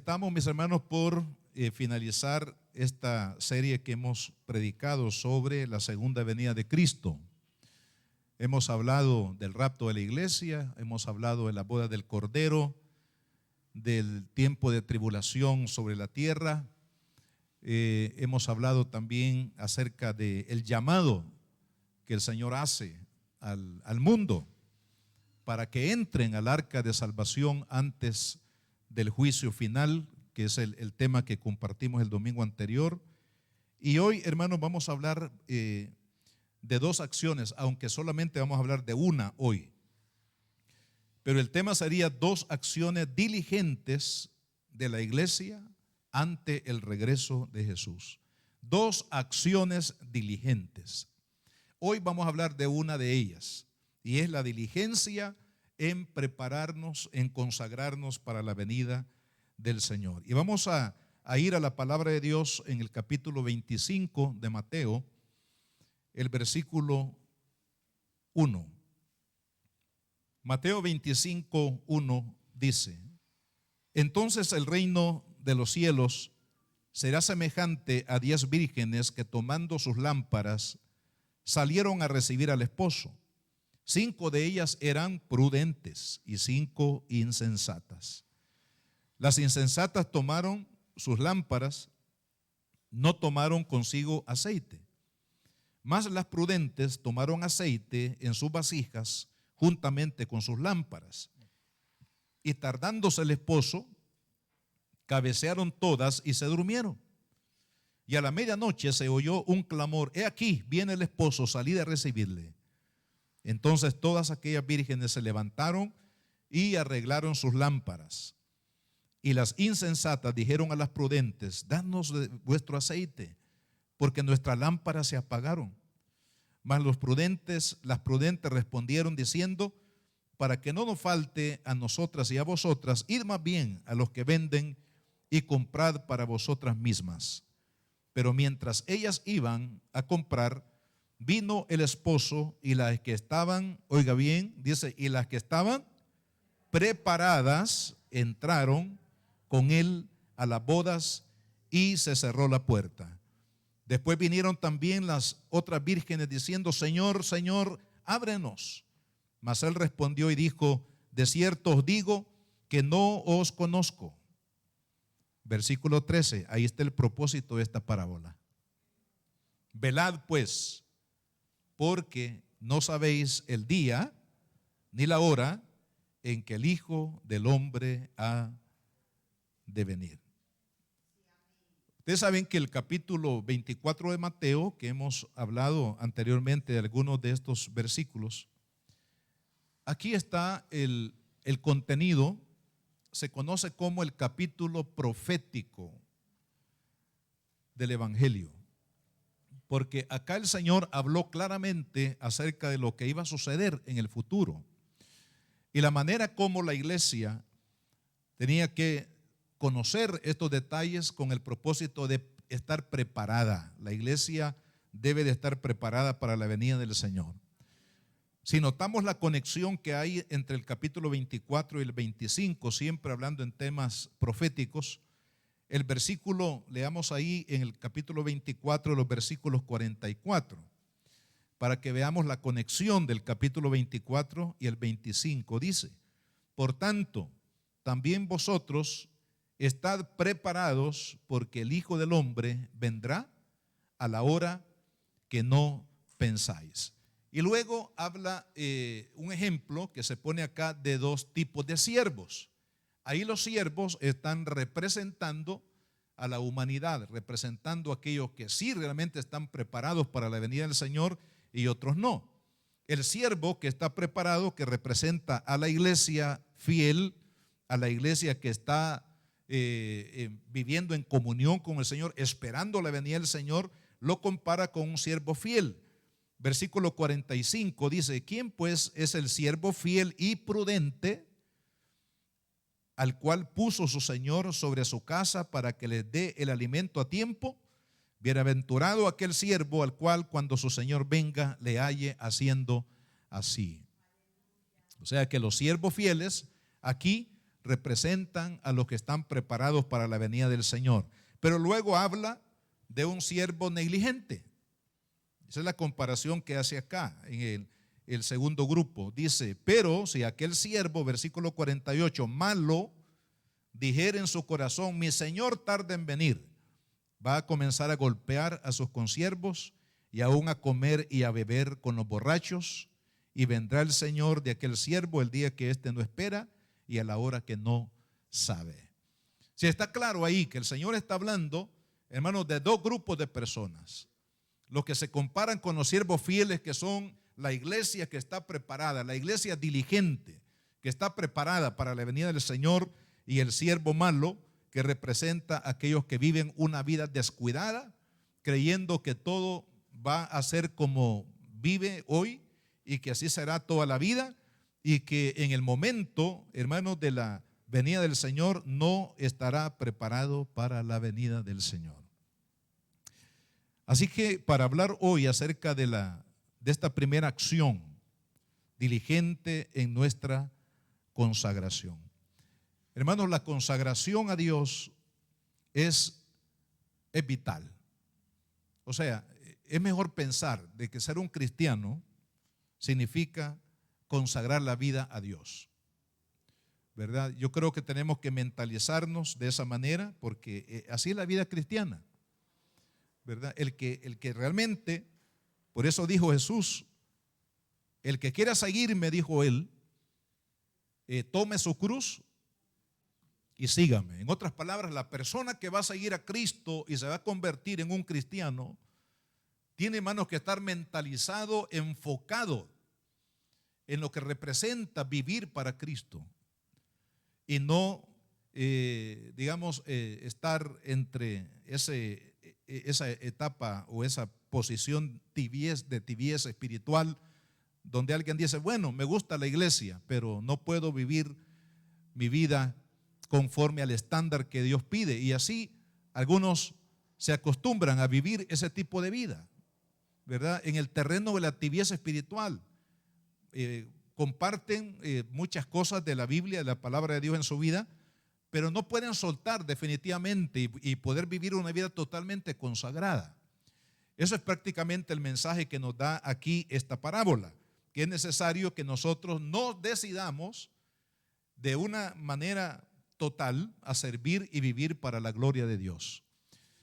estamos, mis hermanos, por finalizar esta serie que hemos predicado sobre la segunda venida de Cristo. Hemos hablado del rapto de la iglesia, hemos hablado de la boda del Cordero, del tiempo de tribulación sobre la tierra. Hemos hablado también acerca del llamado que el Señor hace al mundo para que entren al arca de salvación antes del juicio final, que es el tema que compartimos el domingo anterior. Y hoy, hermanos, vamos a hablar de dos acciones, aunque solamente vamos a hablar de una hoy. Pero el tema sería dos acciones diligentes de la iglesia ante el regreso de Jesús. Dos acciones diligentes. Hoy vamos a hablar de una de ellas, y es la diligencia en prepararnos, en consagrarnos para la venida del Señor. Y vamos a ir a la palabra de Dios en el capítulo 25 de Mateo, el versículo 1. Mateo 25, 1 dice: entonces el reino de los cielos será semejante a 10 vírgenes que, tomando sus lámparas, salieron a recibir al esposo. 5 de ellas eran prudentes y 5 insensatas. Las insensatas tomaron sus lámparas, no tomaron consigo aceite. Mas las prudentes tomaron aceite en sus vasijas juntamente con sus lámparas. Y tardándose el esposo, cabecearon todas y se durmieron. Y a la medianoche se oyó un clamor: he aquí, viene el esposo, salid a recibirle. Entonces todas aquellas vírgenes se levantaron y arreglaron sus lámparas. Y las insensatas dijeron a las prudentes: danos de vuestro aceite, porque nuestras lámparas se apagaron. Mas las prudentes respondieron diciendo: para que no nos falte a nosotras y a vosotras, id más bien a los que venden y comprad para vosotras mismas. Pero mientras ellas iban a comprar, vino el esposo, y las que estaban, oiga bien, dice, y las que estaban preparadas entraron con él a las bodas, y se cerró la puerta. Después vinieron también las otras vírgenes diciendo: Señor, Señor, ábrenos. Mas él respondió y dijo: de cierto os digo que no os conozco. Versículo 13, ahí está el propósito de esta parábola. Velad pues, porque no sabéis el día ni la hora en que el Hijo del Hombre ha de venir. Ustedes saben que el capítulo 24 de Mateo, que hemos hablado anteriormente de algunos de estos versículos, aquí está el contenido. Se conoce como el capítulo profético del Evangelio, porque acá el Señor habló claramente acerca de lo que iba a suceder en el futuro y la manera como la iglesia tenía que conocer estos detalles con el propósito de estar preparada. La iglesia debe de estar preparada para la venida del Señor. Si notamos la conexión que hay entre el capítulo 24 y el 25, siempre hablando en temas proféticos, el versículo, leamos ahí en el capítulo 24 los versículos 44, para que veamos la conexión del capítulo 24 y el 25. Dice: por tanto, también vosotros estad preparados, porque el Hijo del Hombre vendrá a la hora que no pensáis. Y luego habla un ejemplo que se pone acá de dos tipos de siervos. Ahí los siervos están representando a la humanidad, representando a aquellos que sí realmente están preparados para la venida del Señor y otros no. El siervo que está preparado, que representa a la iglesia fiel, a la iglesia que está viviendo en comunión con el Señor, esperando la venida del Señor, lo compara con un siervo fiel. Versículo 45 dice: ¿quién pues es el siervo fiel y prudente, al cual puso su Señor sobre su casa para que le dé el alimento a tiempo? Bienaventurado aquel siervo al cual cuando su Señor venga le halle haciendo así. O sea que los siervos fieles aquí representan a los que están preparados para la venida del Señor. Pero luego habla de un siervo negligente. Esa es la comparación que hace acá en el segundo grupo. Dice, pero si aquel siervo, versículo 48, malo, dijera en su corazón, mi señor tarda en venir, va a comenzar a golpear a sus consiervos y aún a comer y a beber con los borrachos, y vendrá el señor de aquel siervo el día que éste no espera y a la hora que no sabe. Si está claro ahí que el Señor está hablando, hermanos, de dos grupos de personas. Los que se comparan con los siervos fieles, que son la iglesia que está preparada, la iglesia diligente, que está preparada para la venida del Señor, y el siervo malo, que representa a aquellos que viven una vida descuidada, creyendo que todo va a ser como vive hoy y que así será toda la vida, y que en el momento, hermanos, de la venida del Señor no estará preparado para la venida del Señor. Así que para hablar hoy acerca de esta primera acción diligente en nuestra consagración. Hermanos, la consagración a Dios es vital. O sea, es mejor pensar de que ser un cristiano significa consagrar la vida a Dios, ¿verdad? Yo creo que tenemos que mentalizarnos de esa manera, porque así es la vida cristiana, ¿verdad? El que realmente, por eso dijo Jesús, el que quiera seguirme, dijo él, tome su cruz y sígame. En otras palabras, la persona que va a seguir a Cristo y se va a convertir en un cristiano, tiene, hermanos, que estar mentalizado, enfocado en lo que representa vivir para Cristo, y no, estar entre esa etapa o esa posición de tibieza espiritual, donde alguien dice, bueno, me gusta la iglesia, pero no puedo vivir mi vida conforme al estándar que Dios pide. Y así algunos se acostumbran a vivir ese tipo de vida, ¿verdad? En el terreno de la tibieza espiritual. Comparten muchas cosas de la Biblia, de la palabra de Dios en su vida, pero no pueden soltar definitivamente y poder vivir una vida totalmente consagrada. Eso es prácticamente el mensaje que nos da aquí esta parábola, que es necesario que nosotros nos decidamos de una manera total a servir y vivir para la gloria de Dios,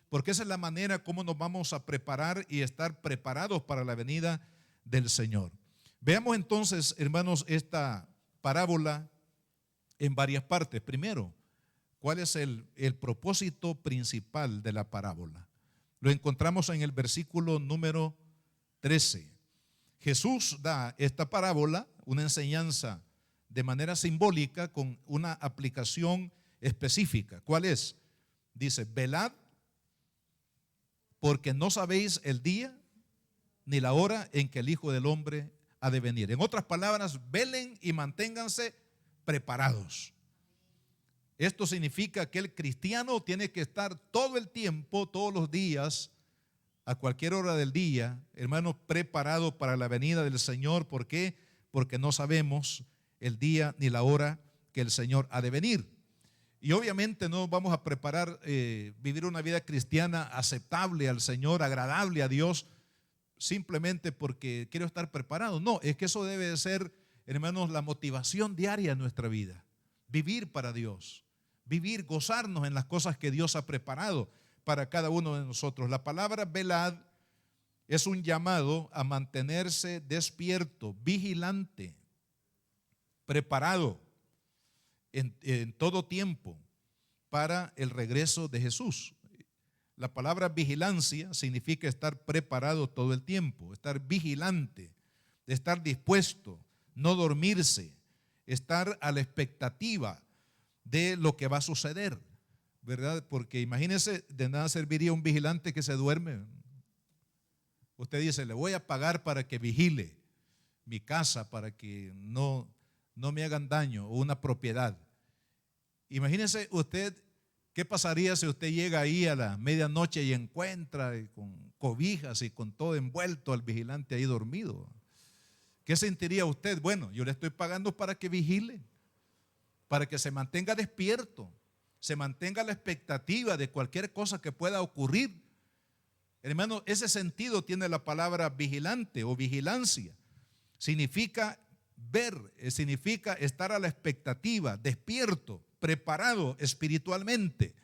porque esa es la manera como nos vamos a preparar y estar preparados para la venida del Señor. Veamos entonces, hermanos, esta parábola en varias partes. Primero, ¿cuál es el propósito principal de la parábola? Lo encontramos en el versículo número 13. Jesús da esta parábola, una enseñanza de manera simbólica con una aplicación específica. ¿Cuál es? Dice, velad, porque no sabéis el día ni la hora en que el Hijo del Hombre ha de venir. En otras palabras, velen y manténganse preparados. Esto significa que el cristiano tiene que estar todo el tiempo, todos los días, a cualquier hora del día, hermanos, preparado para la venida del Señor. ¿Por qué? Porque no sabemos el día ni la hora que el Señor ha de venir. Y obviamente no vamos a preparar, vivir una vida cristiana aceptable al Señor, agradable a Dios, simplemente porque quiero estar preparado. No, es que eso debe de ser, hermanos, la motivación diaria en nuestra vida. Vivir para Dios, vivir, gozarnos en las cosas que Dios ha preparado para cada uno de nosotros. La palabra velad es un llamado a mantenerse despierto, vigilante, preparado en todo tiempo para el regreso de Jesús. La palabra vigilancia significa estar preparado todo el tiempo, estar vigilante, estar dispuesto, no dormirse, estar a la expectativa de lo que va a suceder, ¿verdad? Porque imagínense, de nada serviría un vigilante que se duerme. Usted dice, le voy a pagar para que vigile mi casa, para que no me hagan daño, o una propiedad. Imagínese usted, ¿qué pasaría si usted llega ahí a la medianoche y encuentra con cobijas y con todo envuelto al vigilante ahí dormido? ¿Qué sentiría usted? Bueno, yo le estoy pagando para que vigile. para que se mantenga despierto, se mantenga la expectativa de cualquier cosa que pueda ocurrir. Hermano, ese sentido tiene la palabra vigilante o vigilancia. Significa ver, significa estar a la expectativa, despierto, preparado espiritualmente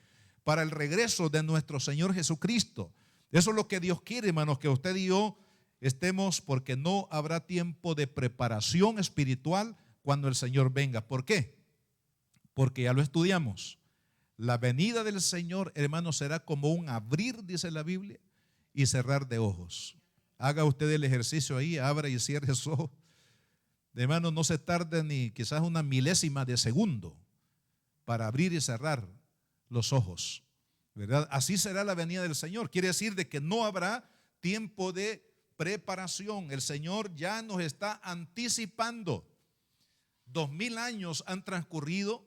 para el regreso de nuestro Señor Jesucristo. Eso es lo que Dios quiere, hermanos, que usted y yo estemos, porque no habrá tiempo de preparación espiritual cuando el Señor venga. ¿Por qué? Porque ya lo estudiamos. La venida del Señor, hermanos, será como un abrir, dice la Biblia, y cerrar de ojos. Haga usted el ejercicio ahí, abra y cierre sus ojos. Hermano, no se tarde ni quizás una milésima de segundo para abrir y cerrar los ojos, ¿verdad? Así será la venida del Señor. Quiere decir de que no habrá tiempo de preparación. El Señor ya nos está anticipando. 2000 años han transcurrido,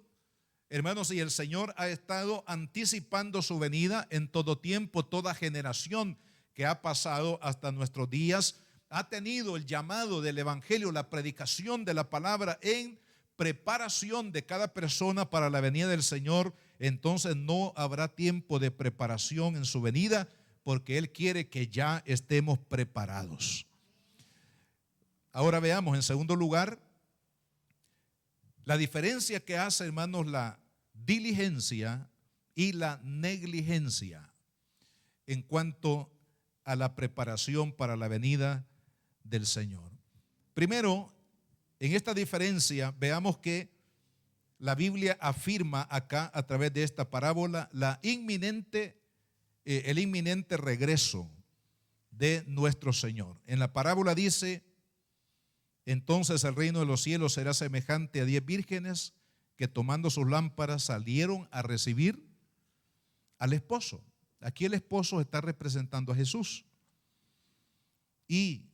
hermanos, y el Señor ha estado anticipando su venida en todo tiempo. Toda generación que ha pasado hasta nuestros días ha tenido el llamado del evangelio, la predicación de la palabra en preparación de cada persona para la venida del Señor. Entonces no habrá tiempo de preparación en su venida, porque Él quiere que ya estemos preparados. Ahora veamos, en segundo lugar, la diferencia que hace, hermanos, la diligencia y la negligencia en cuanto a la preparación para la venida del Señor. Primero, en esta diferencia, veamos que la Biblia afirma acá a través de esta parábola el inminente regreso de nuestro Señor. En la parábola dice: entonces el reino de los cielos será semejante a 10 vírgenes que tomando sus lámparas salieron a recibir al esposo. Aquí el esposo está representando a Jesús y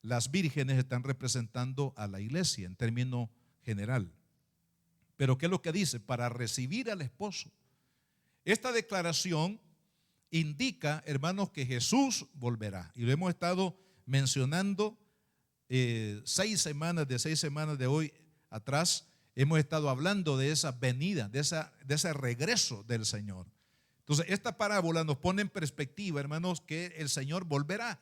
las vírgenes están representando a la iglesia en término general. Pero ¿qué es lo que dice? Para recibir al esposo. Esta declaración indica, hermanos, que Jesús volverá. Y lo hemos estado mencionando 6 semanas de hoy atrás. Hemos estado hablando de esa venida, de ese regreso del Señor. Entonces, esta parábola nos pone en perspectiva, hermanos, que el Señor volverá,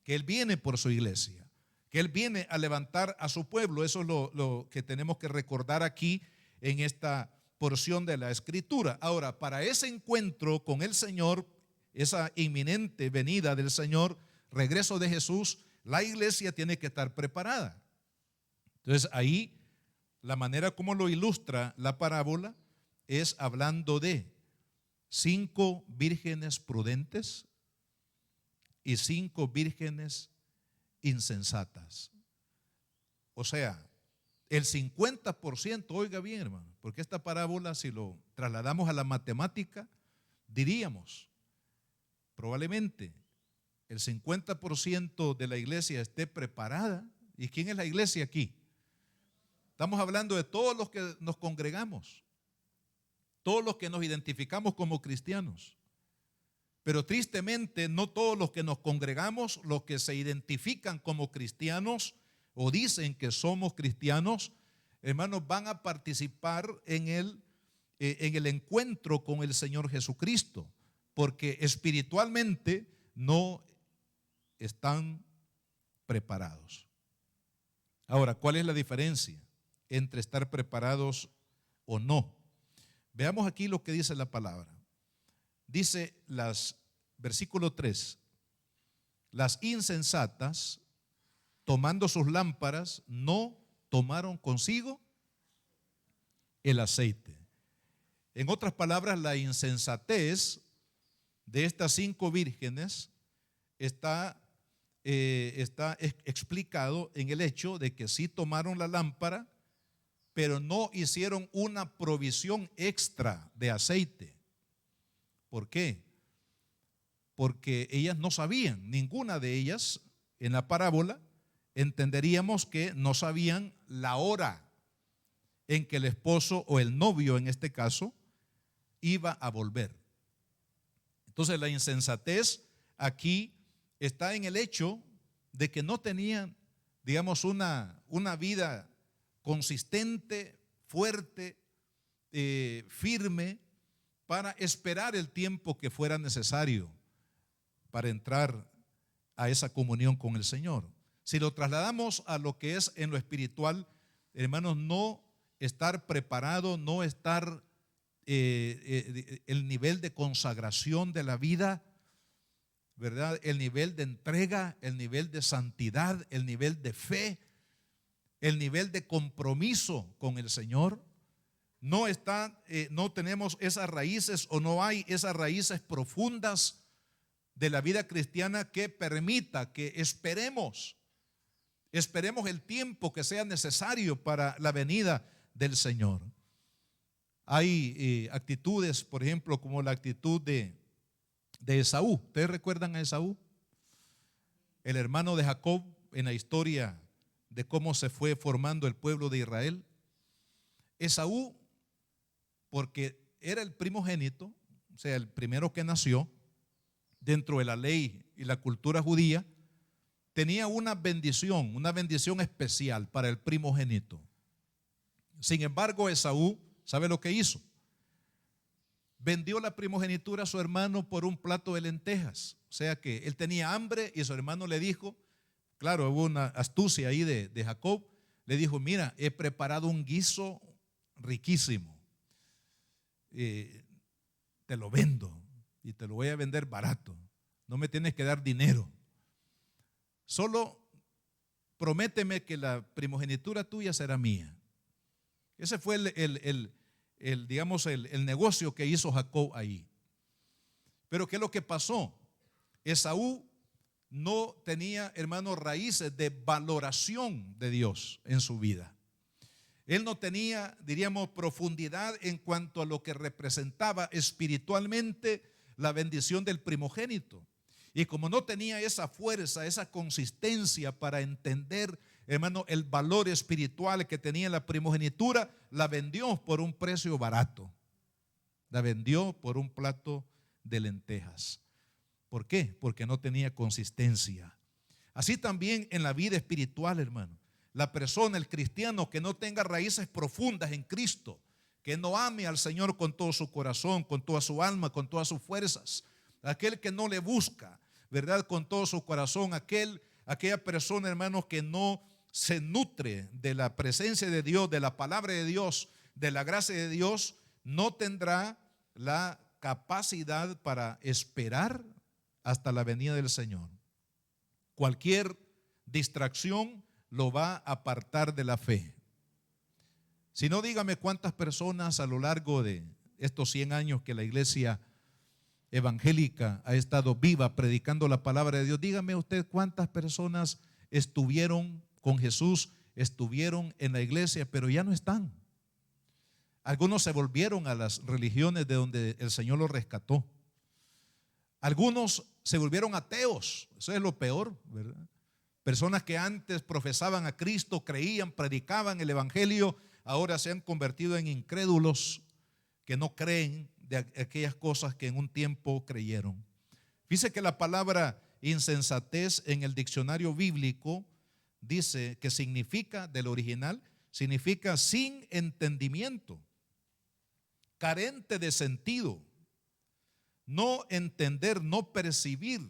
que Él viene por su iglesia, que Él viene a levantar a su pueblo. Eso es lo que tenemos que recordar aquí en esta porción de la Escritura. Ahora, para ese encuentro con el Señor, esa inminente venida del Señor, regreso de Jesús, la iglesia tiene que estar preparada. Entonces, ahí la manera como lo ilustra la parábola es hablando de 5 vírgenes prudentes y 5 vírgenes insensatas. O sea, el 50%, oiga bien, hermano, porque esta parábola, si lo trasladamos a la matemática, diríamos, probablemente el 50% de la iglesia esté preparada. ¿Y quién es la iglesia aquí? Estamos hablando de todos los que nos congregamos, todos los que nos identificamos como cristianos. Pero tristemente no todos los que nos congregamos, los que se identifican como cristianos o dicen que somos cristianos, hermanos, van a participar en el encuentro con el Señor Jesucristo, porque espiritualmente no están preparados. Ahora, ¿cuál es la diferencia entre estar preparados o no? Veamos aquí lo que dice la palabra. Dice versículo 3, las insensatas, tomando sus lámparas, no tomaron consigo el aceite. En otras palabras, la insensatez de estas 5 vírgenes está explicado en el hecho de que sí tomaron la lámpara, pero no hicieron una provisión extra de aceite. ¿Por qué? Porque ellas no sabían, ninguna de ellas en la parábola entenderíamos que no sabían la hora en que el esposo o el novio en este caso iba a volver. Entonces la insensatez aquí está en el hecho de que no tenían, digamos, una vida consistente, fuerte, firme, para esperar el tiempo que fuera necesario para entrar a esa comunión con el Señor. Si lo trasladamos a lo que es en lo espiritual, hermanos, no estar preparado, no estar el nivel de consagración de la vida, ¿verdad? El nivel de entrega, el nivel de santidad, el nivel de fe, el nivel de compromiso con el Señor. No tenemos esas raíces, o no hay esas raíces profundas de la vida cristiana que permita que esperemos el tiempo que sea necesario para la venida del Señor. Hay actitudes, por ejemplo, como la actitud de Esaú. ¿Ustedes recuerdan a Esaú? El hermano de Jacob, en la historia de cómo se fue formando el pueblo de Israel. Esaú, porque era el primogénito, o sea, el primero que nació dentro de la ley y la cultura judía, tenía una bendición especial para el primogénito. Sin embargo, Esaú, ¿sabe lo que hizo? Vendió la primogenitura a su hermano por un plato de lentejas. O sea que él tenía hambre y su hermano le dijo, claro, hubo una astucia ahí de Jacob, le dijo: mira, he preparado un guiso riquísimo, te lo vendo y te lo voy a vender barato, no me tienes que dar dinero, solo prométeme que la primogenitura tuya será mía. Ese fue digamos, el negocio que hizo Jacob ahí. Pero ¿qué es lo que pasó? Esaú no tenía, hermanos, raíces de valoración de Dios en su vida. Él no tenía, diríamos, profundidad en cuanto a lo que representaba espiritualmente la bendición del primogénito. Y como no tenía esa fuerza, esa consistencia para entender, hermano, el valor espiritual que tenía la primogenitura, la vendió por un precio barato. La vendió por un plato de lentejas. ¿Por qué? Porque no tenía consistencia. Así también en la vida espiritual, hermano. La persona, el cristiano que no tenga raíces profundas en Cristo, que no ame al Señor con todo su corazón, con toda su alma, con todas sus fuerzas, aquel que no le busca, ¿verdad?, con todo su corazón, aquella persona, hermanos, que no se nutre de la presencia de Dios, de la palabra de Dios, de la gracia de Dios, no tendrá la capacidad para esperar hasta la venida del Señor. Cualquier distracción lo va a apartar de la fe. Si no, dígame cuántas personas a lo largo de estos 100 años que la iglesia evangélica ha estado viva predicando la palabra de Dios, dígame usted cuántas personas estuvieron con Jesús, estuvieron en la iglesia, pero ya no están. Algunos se volvieron a las religiones de donde el Señor los rescató. Algunos se volvieron ateos, eso es lo peor, ¿verdad? Personas que antes profesaban a Cristo, creían, predicaban el evangelio, ahora se han convertido en incrédulos que no creen de aquellas cosas que en un tiempo creyeron. Dice que la palabra insensatez en el diccionario bíblico dice que significa, del original, significa sin entendimiento, carente de sentido, no entender, no percibir.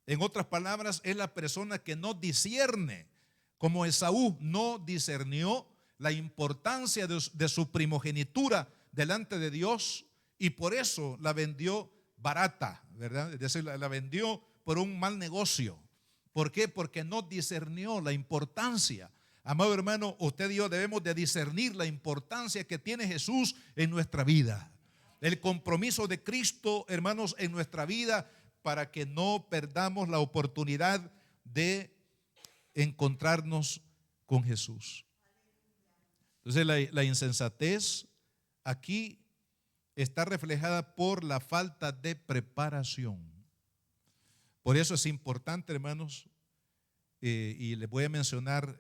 En otras palabras, es la persona que no discierne, como Esaú no discernió la importancia de su primogenitura delante de Dios, y por eso la vendió barata, ¿verdad? Es decir, la vendió por un mal negocio. ¿Por qué? Porque no discernió la importancia. Amado hermano, usted y yo debemos de discernir la importancia que tiene Jesús en nuestra vida. El compromiso de Cristo, hermanos, en nuestra vida, para que no perdamos la oportunidad de encontrarnos con Jesús. Entonces la insensatez aquí está reflejada por la falta de preparación. Por eso es importante, hermanos, y les voy a mencionar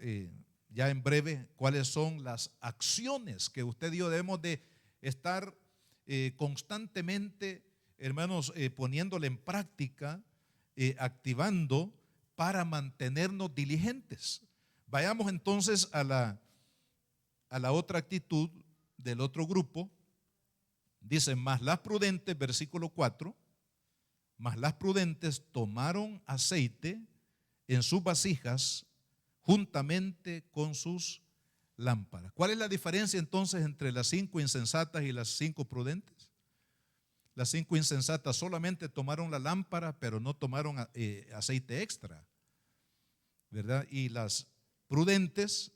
ya en breve cuáles son las acciones que usted y yo debemos de estar constantemente, hermanos, poniéndole en práctica, activando para mantenernos diligentes. Vayamos entonces a la otra actitud del otro grupo, dice, más las prudentes, versículo 4, más las prudentes tomaron aceite en sus vasijas juntamente con sus lámparas. ¿Cuál es la diferencia entonces entre las 5 insensatas y las 5 prudentes? Las 5 insensatas solamente tomaron la lámpara, pero no tomaron aceite extra, ¿verdad? Y las prudentes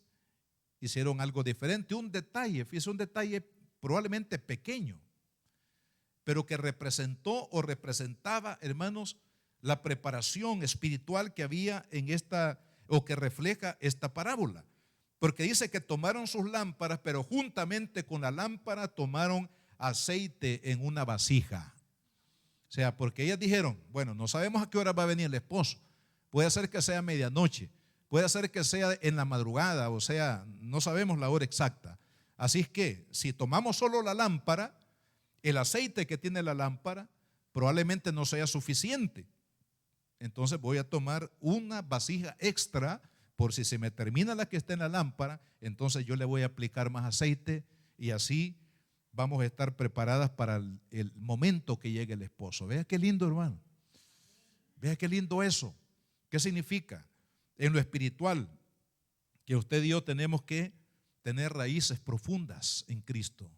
hicieron algo diferente, un detalle, fíjese, un detalle probablemente pequeño, pero que representó o representaba, hermanos, la preparación espiritual que había en esta, o que refleja esta parábola. Porque dice que tomaron sus lámparas, pero juntamente con la lámpara tomaron aceite en una vasija. O sea, porque ellas dijeron, bueno, no sabemos a qué hora va a venir el esposo. Puede ser que sea medianoche, puede ser que sea en la madrugada, o sea, no sabemos la hora exacta. Así es que si tomamos solo la lámpara, el aceite que tiene la lámpara probablemente no sea suficiente. Entonces voy a tomar una vasija extra por si se me termina la que está en la lámpara, entonces yo le voy a aplicar más aceite y así vamos a estar preparadas para el momento que llegue el esposo. Vea qué lindo, hermano. Vea qué lindo eso. ¿Qué significa? En lo espiritual, que usted y yo tenemos que tener raíces profundas en Cristo.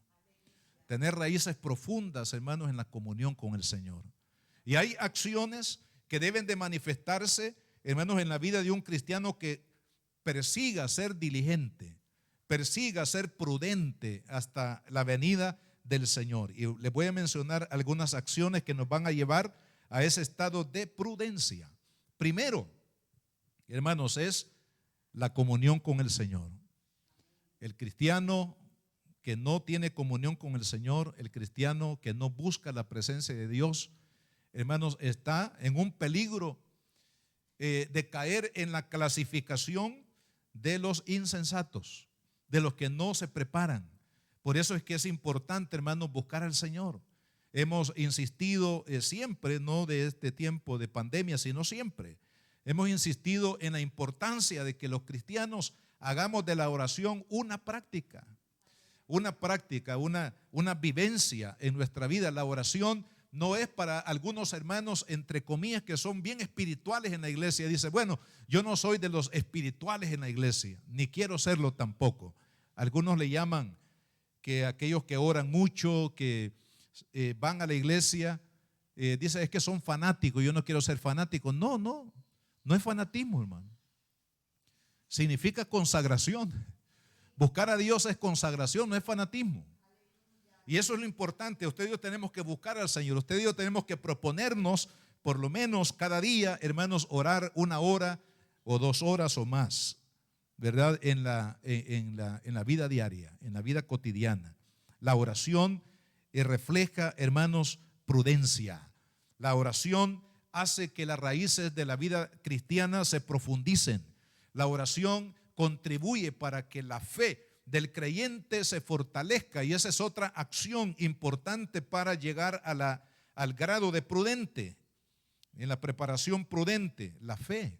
Tener raíces profundas, hermanos, en la comunión con el Señor. Y hay acciones que deben de manifestarse, hermanos, en la vida de un cristiano que persiga ser diligente, persiga ser prudente hasta la venida del Señor. Y les voy a mencionar algunas acciones que nos van a llevar a ese estado de prudencia. Primero, hermanos, es la comunión con el Señor. El cristiano que no tiene comunión con el Señor, el cristiano que no busca la presencia de Dios, hermanos, está en un peligro de caer en la clasificación de los insensatos, de los que no se preparan. Por eso es que es importante, hermanos, buscar al Señor. Hemos insistido siempre, no de este tiempo de pandemia, sino siempre. Hemos insistido en la importancia de que los cristianos hagamos de la oración una práctica, una vivencia en nuestra vida. La oración no es para algunos hermanos, entre comillas, que son bien espirituales en la iglesia. Dice, bueno, yo no soy de los espirituales en la iglesia, ni quiero serlo tampoco. Algunos le llaman que aquellos que oran mucho, que van a la iglesia, dice, es que son fanáticos, yo no quiero ser fanático. No es fanatismo, hermano. Significa consagración. Buscar a Dios es consagración, no es fanatismo. Y eso es lo importante. Usted y yo tenemos que buscar al Señor. Usted y yo tenemos que proponernos, por lo menos cada día, hermanos, orar 1 hora o 2 horas o más, ¿verdad? En la vida diaria, en la vida cotidiana. La oración refleja, hermanos, prudencia. La oración hace que las raíces de la vida cristiana se profundicen. La oración contribuye para que la fe del creyente se fortalezca, y esa es otra acción importante para llegar al grado de prudente, en la preparación prudente, la fe.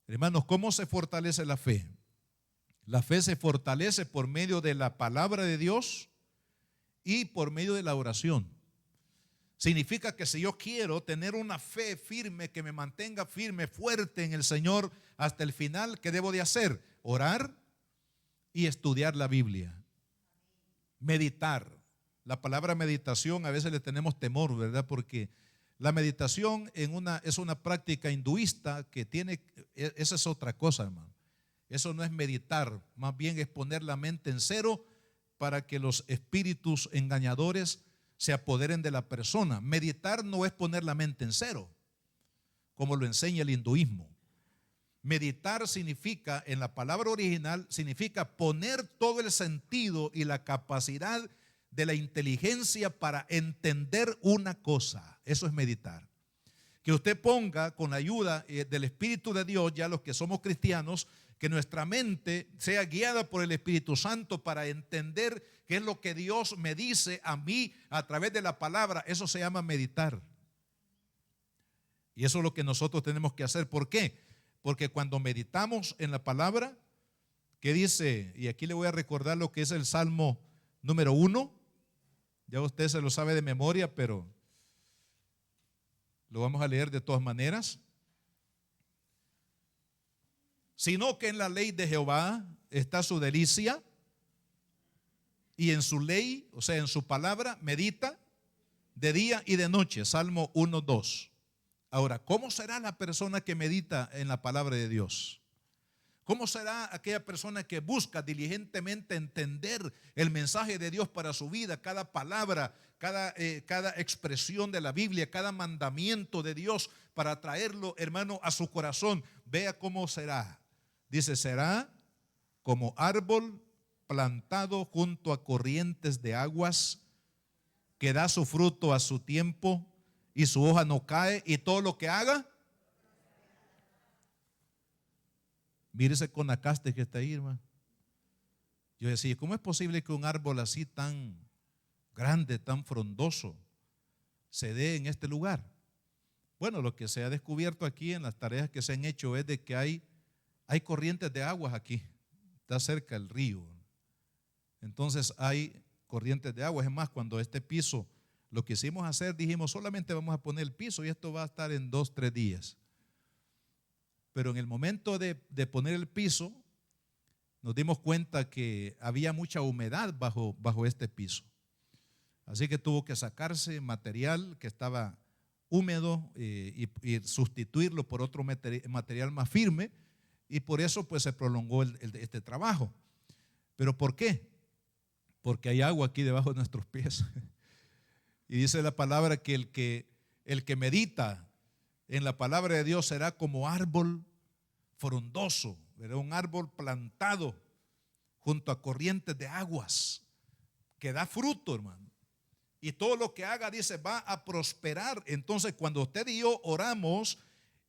Hermanos, ¿cómo se fortalece la fe? La fe se fortalece por medio de la palabra de Dios y por medio de la oración. Significa que si yo quiero tener una fe firme, que me mantenga firme, fuerte en el Señor hasta el final, ¿qué debo de hacer? Orar y estudiar la Biblia. Meditar. La palabra meditación a veces le tenemos temor, ¿verdad? Porque la meditación es una práctica hinduista que esa es otra cosa, hermano. Eso no es meditar, más bien es poner la mente en cero para que los espíritus engañadores se apoderen de la persona. Meditar no es poner la mente en cero, como lo enseña el hinduismo. Meditar significa, en la palabra original, significa poner todo el sentido y la capacidad de la inteligencia para entender una cosa. Eso es meditar. Que usted ponga, con la ayuda del Espíritu de Dios, ya los que somos cristianos, que nuestra mente sea guiada por el Espíritu Santo para entender qué es lo que Dios me dice a mí a través de la palabra. Eso se llama meditar. Y eso es lo que nosotros tenemos que hacer. ¿Por qué? Porque cuando meditamos en la palabra, ¿qué dice? Y aquí le voy a recordar lo que es el Salmo Número 1, ya usted se lo sabe de memoria, pero lo vamos a leer de todas maneras. Sino que en la ley de Jehová está su delicia, y en su ley, o sea, en su palabra, medita de día y de noche. Salmo 1:2. Ahora, ¿cómo será la persona que medita en la palabra de Dios? ¿Cómo será aquella persona que busca diligentemente entender el mensaje de Dios para su vida? Cada palabra, cada expresión de la Biblia, cada mandamiento de Dios, para traerlo, hermano, a su corazón. Vea cómo será. Dice, será como árbol plantado junto a corrientes de aguas, que da su fruto a su tiempo y su hoja no cae, y todo lo que haga. Mírese con Acaste que está ahí, hermano. Yo decía, ¿cómo es posible que un árbol así tan grande, tan frondoso, se dé en este lugar? Bueno, lo que se ha descubierto aquí en las tareas que se han hecho es de que hay corrientes de aguas aquí. Está cerca el río. Entonces hay corrientes de aguas. Es más, cuando este piso lo quisimos hacer, dijimos solamente vamos a poner el piso y esto va a estar en 2-3 días. Pero en el momento de poner el piso, nos dimos cuenta que había mucha humedad bajo este piso. Así que tuvo que sacarse material que estaba húmedo y sustituirlo por otro material más firme, y por eso pues se prolongó este trabajo. ¿Pero por qué? Porque hay agua aquí debajo de nuestros pies. Y dice la palabra que el que medita en la palabra de Dios será como árbol frondoso, ¿verdad? Un árbol plantado junto a corrientes de aguas, que da fruto, hermano. Y todo lo que haga, dice, va a prosperar. Entonces, cuando usted y yo oramos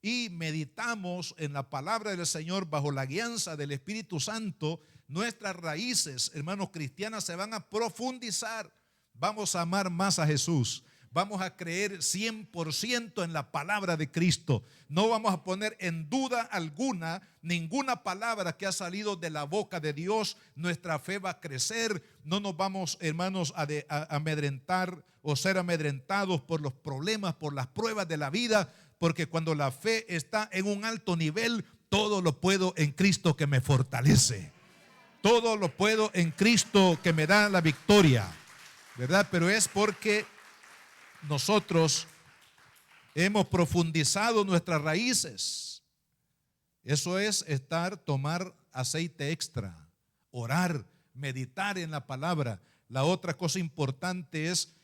y meditamos en la palabra del Señor bajo la guianza del Espíritu Santo, nuestras raíces, hermanos, cristianas se van a profundizar. Vamos a amar más a Jesús. Vamos a creer 100% en la palabra de Cristo. No vamos a poner en duda alguna ninguna palabra que ha salido de la boca de Dios. Nuestra fe va a crecer. No nos vamos, hermanos, a amedrentar o ser amedrentados por los problemas, por las pruebas de la vida, porque cuando la fe está en un alto nivel, todo lo puedo en Cristo que me fortalece. Todo lo puedo en Cristo que me da la victoria, ¿verdad? Pero es porque nosotros hemos profundizado nuestras raíces. Eso es tomar aceite extra, orar, meditar en la palabra. La otra cosa importante es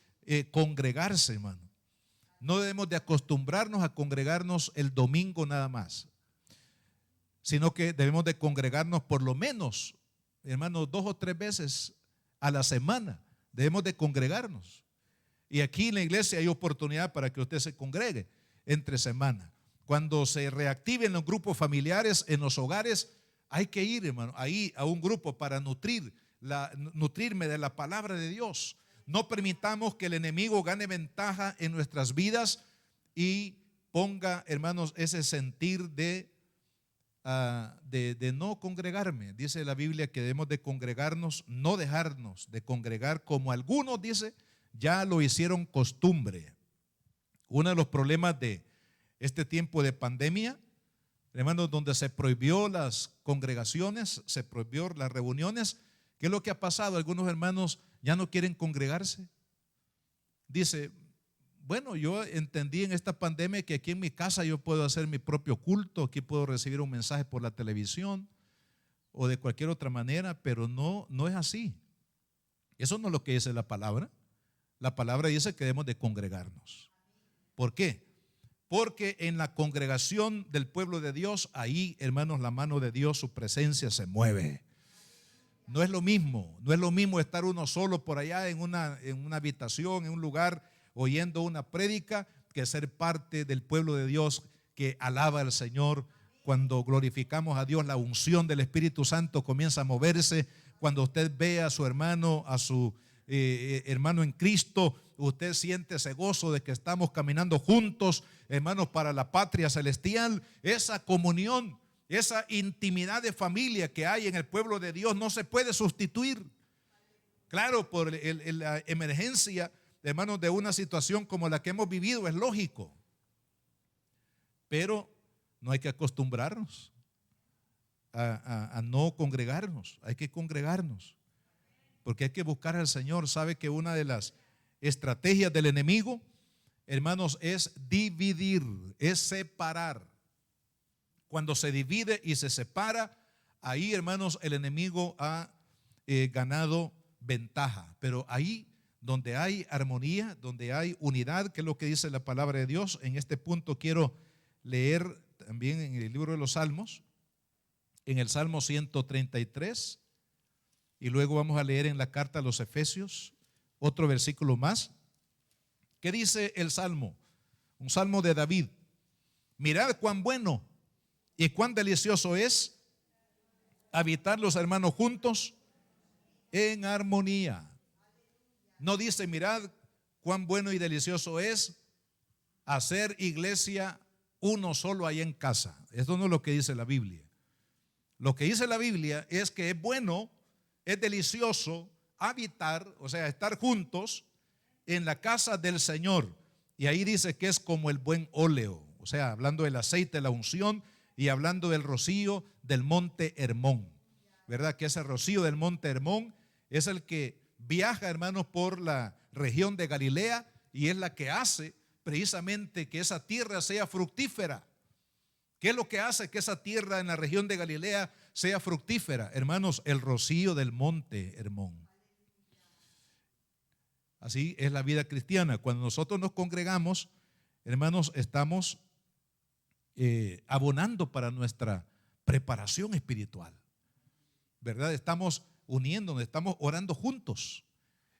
congregarse, hermano. No debemos de acostumbrarnos a congregarnos el domingo nada más, sino que debemos de congregarnos por lo menos, hermano, 2 o 3 veces a la semana. Debemos de congregarnos. Y aquí en la iglesia hay oportunidad para que usted se congregue entre semana. Cuando se reactiven los grupos familiares en los hogares, hay que ir, hermano, ahí a un grupo para nutrirme de la palabra de Dios. No permitamos que el enemigo gane ventaja en nuestras vidas y ponga, hermanos, ese sentir de no congregarme. Dice la Biblia que debemos de congregarnos, no dejarnos de congregar como algunos, dice, ya lo hicieron costumbre. Uno de los problemas de este tiempo de pandemia, hermanos, donde se prohibió las congregaciones, se prohibió las reuniones. ¿Qué es lo que ha pasado? Algunos hermanos ya no quieren congregarse. Dice, bueno, yo entendí en esta pandemia que aquí en mi casa yo puedo hacer mi propio culto, aquí puedo recibir un mensaje por la televisión o de cualquier otra manera, pero no es así. Eso no es lo que dice la palabra. La palabra dice que debemos de congregarnos. ¿Por qué? Porque en la congregación del pueblo de Dios, ahí, hermanos, la mano de Dios, su presencia se mueve. No es lo mismo estar uno solo por allá en una habitación, en un lugar, oyendo una prédica, que ser parte del pueblo de Dios que alaba al Señor. Cuando glorificamos a Dios, la unción del Espíritu Santo comienza a moverse. Cuando usted ve a su hermano, a su hermano en Cristo, usted siente ese gozo de que estamos caminando juntos, hermanos, para la patria celestial. Esa comunión, esa intimidad de familia que hay en el pueblo de Dios no se puede sustituir. Claro, por la emergencia, hermanos, de una situación como la que hemos vivido, es lógico. Pero no hay que acostumbrarnos a no congregarnos. Hay que congregarnos, porque hay que buscar al Señor. Sabe que una de las estrategias del enemigo, hermanos, es dividir, es separar. Cuando se divide y se separa, ahí, hermanos, el enemigo ha ganado ventaja. Pero ahí donde hay armonía, donde hay unidad, que es lo que dice la palabra de Dios, en este punto quiero leer también en el libro de los Salmos, en el Salmo 133, y luego vamos a leer en la carta a los Efesios otro versículo más. ¿Qué dice el Salmo? Un salmo de David. Mirad cuán bueno y cuán delicioso es habitar los hermanos juntos en armonía. No dice, mirad cuán bueno y delicioso es hacer iglesia uno solo ahí en casa. Esto no es lo que dice la Biblia. Lo que dice la Biblia es que es bueno, es delicioso habitar, o sea, estar juntos en la casa del Señor. Y ahí dice que es como el buen óleo, o sea, hablando del aceite, la unción, y hablando del rocío del monte Hermón, ¿verdad? Que ese rocío del monte Hermón es el que viaja, hermanos, por la región de Galilea, y es la que hace precisamente que esa tierra sea fructífera. ¿Qué es lo que hace que esa tierra en la región de Galilea sea fructífera? Hermanos, el rocío del monte Hermón. Así es la vida cristiana. Cuando nosotros nos congregamos, hermanos, estamos abonando para nuestra preparación espiritual, ¿verdad? Estamos uniéndonos, estamos orando juntos,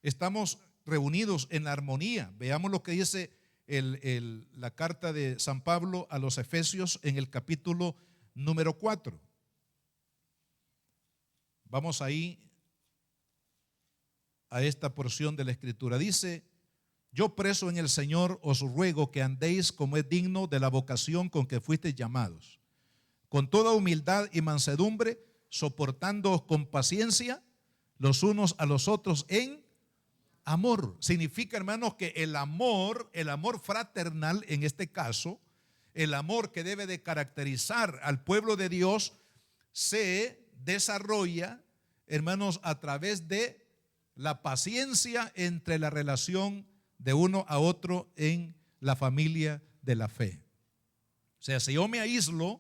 estamos reunidos en la armonía. Veamos lo que dice la carta de San Pablo a los Efesios en el capítulo número 4. Vamos ahí a esta porción de la Escritura. Dice: yo preso en el Señor os ruego que andéis como es digno de la vocación con que fuisteis llamados, con toda humildad y mansedumbre, soportándoos con paciencia los unos a los otros en amor. Significa, hermanos, que el amor fraternal, en este caso, el amor que debe de caracterizar al pueblo de Dios, se desarrolla, hermanos, a través de la paciencia entre la relación de uno a otro en la familia de la fe. O sea, si yo me aíslo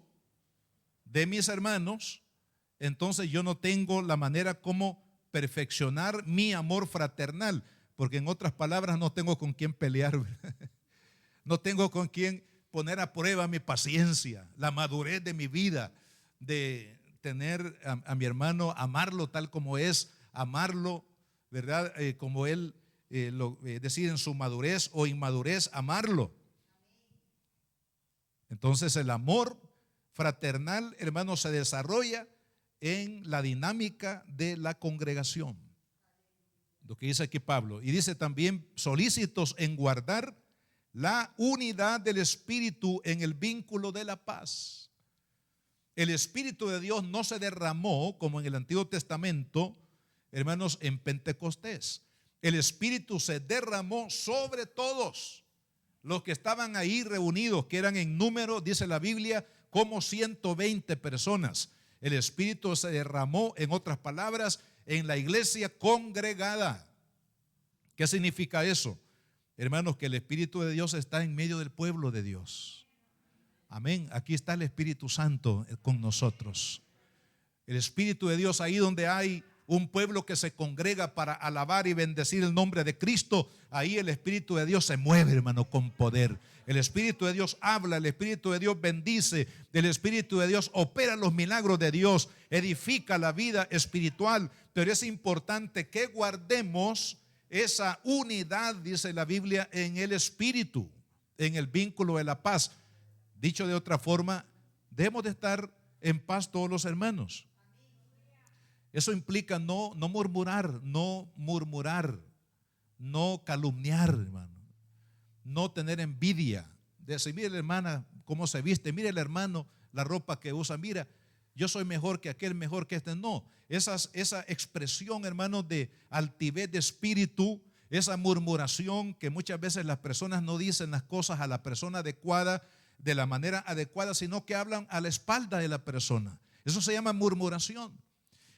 de mis hermanos, entonces yo no tengo la manera como perfeccionar mi amor fraternal, porque en otras palabras no tengo con quién pelear, no tengo con quién poner a prueba mi paciencia, la madurez de mi vida, de tener a mi hermano, amarlo tal como es, amarlo, ¿verdad? Como él decide en su madurez o inmadurez, amarlo. Entonces el amor fraternal, hermano, se desarrolla en la dinámica de la congregación, lo que dice aquí Pablo. Y dice también: solícitos en guardar la unidad del Espíritu en el vínculo de la paz. El Espíritu de Dios no se derramó como en el Antiguo Testamento, hermanos, en Pentecostés. El Espíritu se derramó sobre todos los que estaban ahí reunidos, que eran en número, dice la Biblia, como 120 personas. El Espíritu se derramó, en otras palabras, en la iglesia congregada. ¿Qué significa eso? Hermanos, que el Espíritu de Dios está en medio del pueblo de Dios. Amén. Aquí está el Espíritu Santo con nosotros. El Espíritu de Dios, ahí donde hay un pueblo que se congrega para alabar y bendecir el nombre de Cristo, ahí el Espíritu de Dios se mueve, hermano, con poder. El Espíritu de Dios habla, el Espíritu de Dios bendice, el Espíritu de Dios opera los milagros de Dios, edifica la vida espiritual. Pero es importante que guardemos esa unidad, dice la Biblia, en el Espíritu, en el vínculo de la paz. Dicho de otra forma, debemos de estar en paz todos los hermanos. Eso implica no murmurar, no calumniar, hermano, no tener envidia. Decir: mire la hermana cómo se viste, mire el hermano la ropa que usa. Mira, yo soy mejor que aquel, mejor que este. No, esa expresión, hermanos, de altivez de espíritu, esa murmuración que muchas veces las personas no dicen las cosas a la persona adecuada, de la manera adecuada, sino que hablan a la espalda de la persona. Eso se llama murmuración.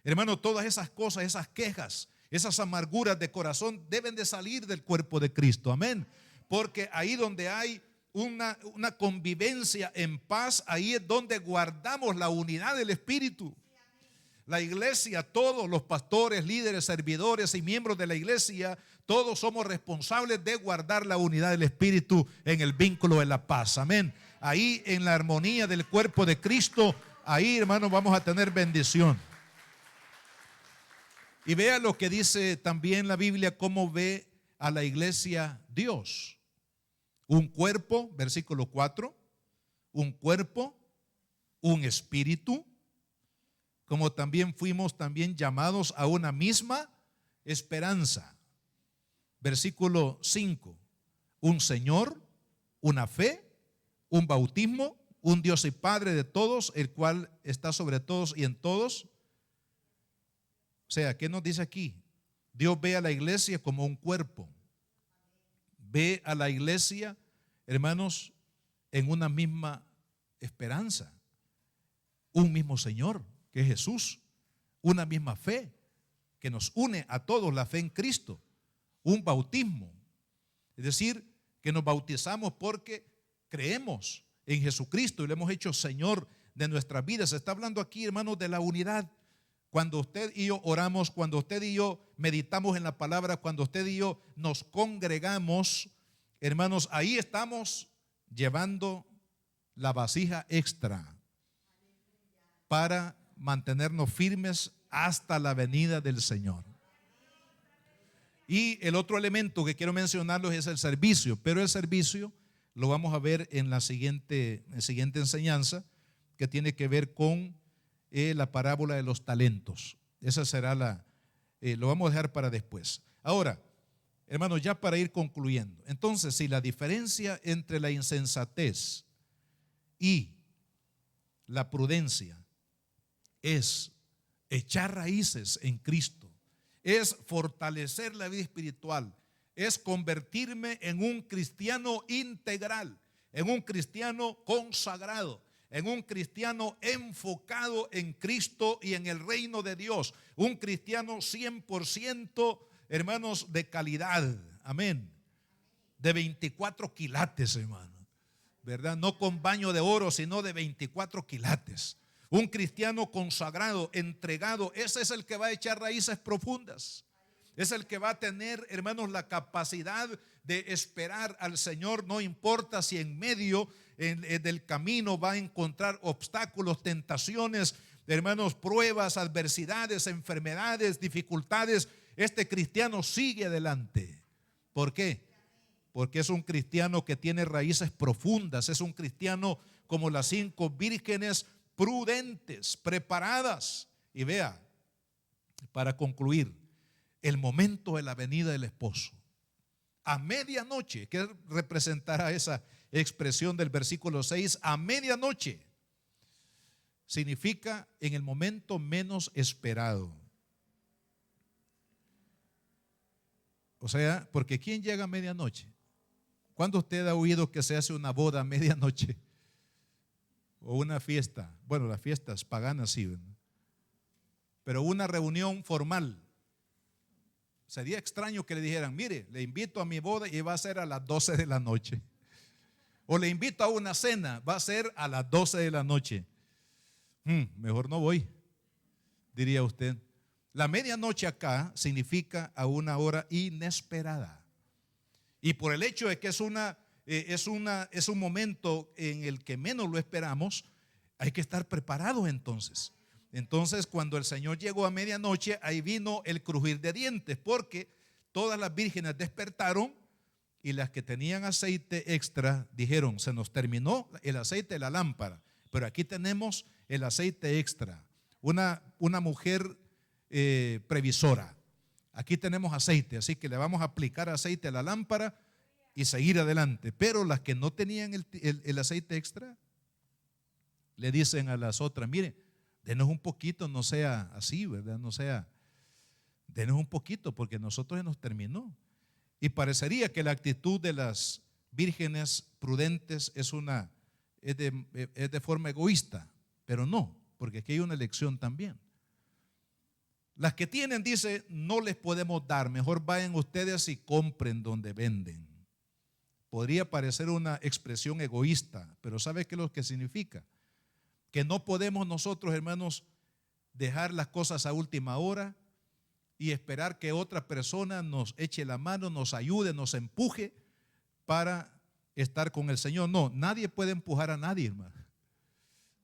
Hermano, todas esas cosas, esas quejas, esas amarguras de corazón deben de salir del cuerpo de Cristo. Amén. Porque ahí donde hay una convivencia en paz, ahí es donde guardamos la unidad del Espíritu. La iglesia, todos los pastores, líderes, servidores y miembros de la iglesia, todos somos responsables de guardar la unidad del Espíritu en el vínculo de la paz. Amén. Ahí en la armonía del cuerpo de Cristo, ahí, hermanos, vamos a tener bendición. Y vea lo que dice también la Biblia, cómo ve a la iglesia Dios. Un cuerpo, versículo 4, un cuerpo, un espíritu, como también fuimos también llamados a una misma esperanza. Versículo 5, un Señor, una fe, un bautismo, un Dios y Padre de todos, el cual está sobre todos y en todos. O sea, ¿qué nos dice aquí? Dios ve a la iglesia como un cuerpo. Ve a la iglesia, hermanos, en una misma esperanza. Un mismo Señor, que es Jesús. Una misma fe que nos une a todos, la fe en Cristo. Un bautismo. Es decir, que nos bautizamos porque creemos en Jesucristo y le hemos hecho Señor de nuestras vidas. Se está hablando aquí, hermanos, de la unidad. Cuando usted y yo oramos, cuando usted y yo meditamos en la palabra, cuando usted y yo nos congregamos, hermanos, ahí estamos llevando la vasija extra para mantenernos firmes hasta la venida del Señor. Y el otro elemento que quiero mencionarles es el servicio, pero el servicio lo vamos a ver en la siguiente enseñanza, que tiene que ver con la parábola de los talentos. Esa será lo vamos a dejar para después. Ahora, hermanos, ya para ir concluyendo. Entonces, si la diferencia entre la insensatez y la prudencia es echar raíces en Cristo, es fortalecer la vida espiritual, es convertirme en un cristiano integral, en un cristiano consagrado, en un cristiano enfocado en Cristo y en el reino de Dios, un cristiano 100%, hermanos, de calidad, amén, de 24 quilates, hermano, ¿verdad? No con baño de oro, sino de 24 quilates. Un cristiano consagrado, entregado, ese es el que va a echar raíces profundas. Es el que va a tener, hermanos, la capacidad de esperar al Señor, no importa si en medio del camino va a encontrar obstáculos, tentaciones, hermanos, pruebas, adversidades, enfermedades, dificultades. Este cristiano sigue adelante. ¿Por qué? Porque es un cristiano que tiene raíces profundas, es un cristiano como las 5 vírgenes, prudentes, preparadas. Y vea, para concluir, el momento de la venida del esposo. A medianoche, ¿qué representará esa expresión del versículo 6? A medianoche significa en el momento menos esperado. O sea, porque ¿quién llega a medianoche? ¿Cuándo usted ha oído que se hace una boda a medianoche? O una fiesta. Bueno, las fiestas paganas sí, ¿verdad? Pero una reunión formal. Sería extraño que le dijeran, mire, le invito a mi boda y va a ser a las 12 de la noche. O le invito a una cena, va a ser a las 12 de la noche. Mejor no voy, diría usted. La medianoche acá significa a una hora inesperada. Y por el hecho de que es un momento en el que menos lo esperamos, hay que estar preparados entonces. Entonces, cuando el Señor llegó a medianoche, ahí vino el crujir de dientes, porque todas las vírgenes despertaron y las que tenían aceite extra dijeron, se nos terminó el aceite de la lámpara, pero aquí tenemos el aceite extra. Una mujer previsora. Aquí tenemos aceite, así que le vamos a aplicar aceite a la lámpara y seguir adelante. Pero las que no tenían el aceite extra, le dicen a las otras, mire, Denos un poquito, no sea así, ¿verdad? No sea, denos un poquito, porque nosotros se nos terminó. Y parecería que la actitud de las vírgenes prudentes es de forma egoísta, pero no, porque aquí hay una elección también. Las que tienen, dice, no les podemos dar, mejor vayan ustedes y compren donde venden. Podría parecer una expresión egoísta, pero ¿sabe qué es lo que significa? Que no podemos nosotros, hermanos, dejar las cosas a última hora y esperar que otra persona nos eche la mano, nos ayude, nos empuje para estar con el Señor. No, nadie puede empujar a nadie, hermano.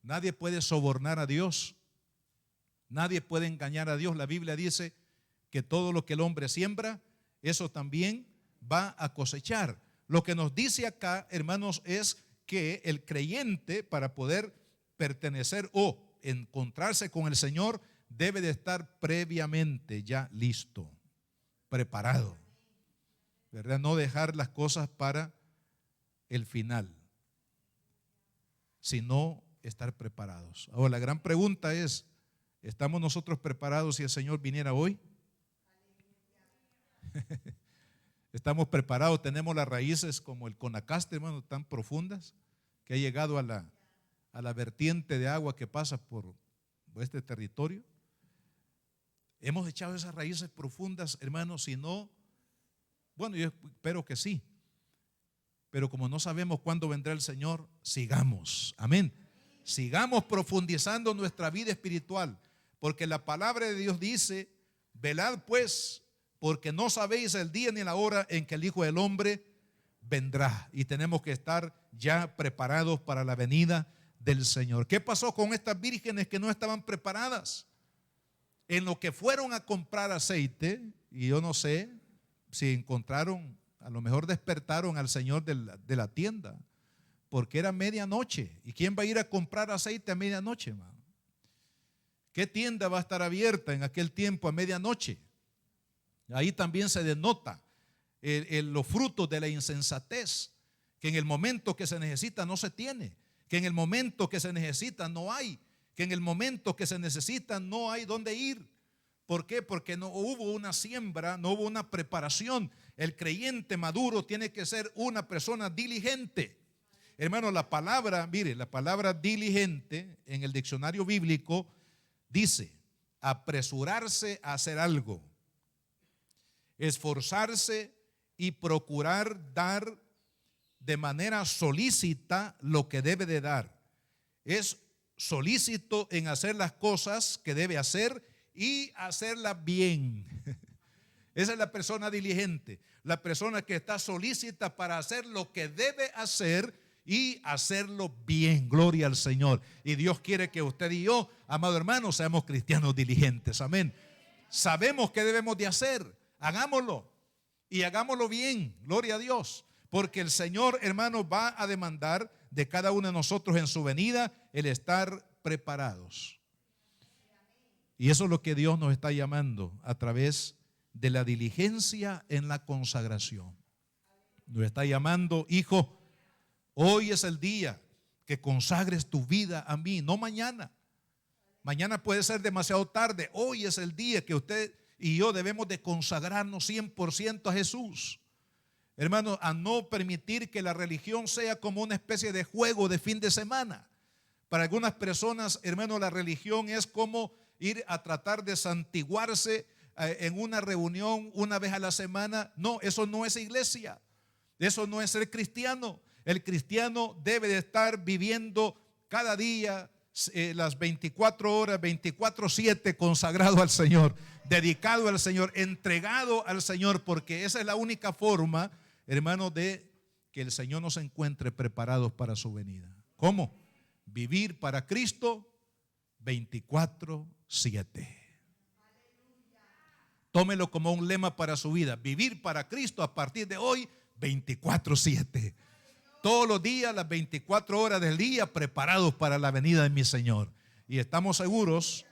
Nadie puede sobornar a Dios. Nadie puede engañar a Dios. La Biblia dice que todo lo que el hombre siembra, eso también va a cosechar. Lo que nos dice acá, hermanos, es que el creyente, para poder pertenecer o encontrarse con el Señor, debe de estar previamente ya listo, preparado, ¿verdad? No dejar las cosas para el final, sino estar preparados. Ahora, la gran pregunta es, ¿estamos nosotros preparados si el Señor viniera hoy? ¿Estamos preparados? ¿Tenemos las raíces como el Conacaste, hermano, tan profundas que ha llegado a la vertiente de agua que pasa por este territorio? ¿Hemos echado esas raíces profundas, hermanos? Si no, bueno, yo espero que sí. Pero como no sabemos cuándo vendrá el Señor, sigamos, amén. Sigamos profundizando nuestra vida espiritual, porque la palabra de Dios dice, velad pues, porque no sabéis el día ni la hora en que el Hijo del Hombre vendrá. Y tenemos que estar ya preparados para la venida del Señor. ¿Qué pasó con estas vírgenes que no estaban preparadas? En lo que fueron a comprar aceite, y yo no sé si encontraron, a lo mejor despertaron al Señor de la tienda, porque era medianoche. ¿Y quién va a ir a comprar aceite a medianoche, hermano? ¿Qué tienda va a estar abierta en aquel tiempo a medianoche? Ahí también se denota los frutos de la insensatez, que en el momento que se necesita no se tiene, que en el momento que se necesita no hay, que en el momento que se necesita no hay dónde ir. ¿Por qué? Porque no hubo una siembra, no hubo una preparación. El creyente maduro tiene que ser una persona diligente. Hermano, la palabra, mire, la palabra diligente en el diccionario bíblico dice apresurarse a hacer algo, esforzarse y procurar dar de manera solícita lo que debe de dar. Es solícito en hacer las cosas que debe hacer y hacerlas bien. Esa es la persona diligente, la persona que está solícita para hacer lo que debe hacer y hacerlo bien. Gloria al Señor. Y Dios quiere que usted y yo, amado hermano, seamos cristianos diligentes. Amén. Sabemos qué debemos de hacer, hagámoslo y hagámoslo bien. Gloria a Dios. Porque el Señor, hermano, va a demandar de cada uno de nosotros en su venida el estar preparados. Y eso es lo que Dios nos está llamando a través de la diligencia en la consagración. Nos está llamando, hijo, hoy es el día que consagres tu vida a mí, no mañana. Mañana puede ser demasiado tarde. Hoy es el día que usted y yo debemos de consagrarnos 100% a Jesús. Hermano, a no permitir que la religión sea como una especie de juego de fin de semana. Para algunas personas, hermano, la religión es como ir a tratar de santiguarse en una reunión una vez a la semana. No, eso no es iglesia. Eso no es ser cristiano. El cristiano debe de estar viviendo cada día las 24 horas, 24/7 consagrado al Señor, dedicado al Señor, entregado al Señor, porque esa es la única forma, hermano, de que el Señor nos encuentre preparados para su venida. ¿Cómo? Vivir para Cristo 24/7. Tómelo como un lema para su vida. Vivir para Cristo a partir de hoy 24/7. Todos los días, las 24 horas del día, preparados para la venida de mi Señor. Y estamos seguros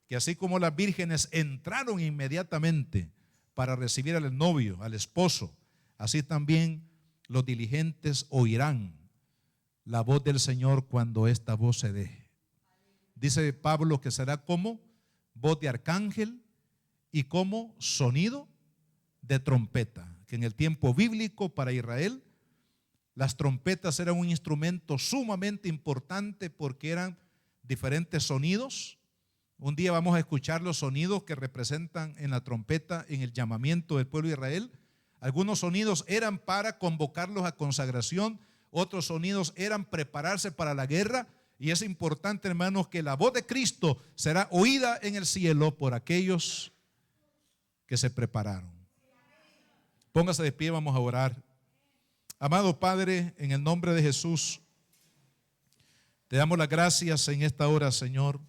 que así como las vírgenes entraron inmediatamente para recibir al novio, al esposo, así también los diligentes oirán la voz del Señor cuando esta voz se dé. dice Pablo que será como voz de arcángel y como sonido de trompeta. Que en el tiempo bíblico para Israel las trompetas eran un instrumento sumamente importante porque eran diferentes sonidos. Un día vamos a escuchar los sonidos que representan en la trompeta en el llamamiento del pueblo de Israel. Algunos sonidos eran para convocarlos a consagración, otros sonidos eran prepararse para la guerra. Y es importante, hermanos, que la voz de Cristo será oída en el cielo por aquellos que se prepararon. Póngase de pie, vamos a orar. Amado Padre, en el nombre de Jesús, te damos las gracias en esta hora, Señor.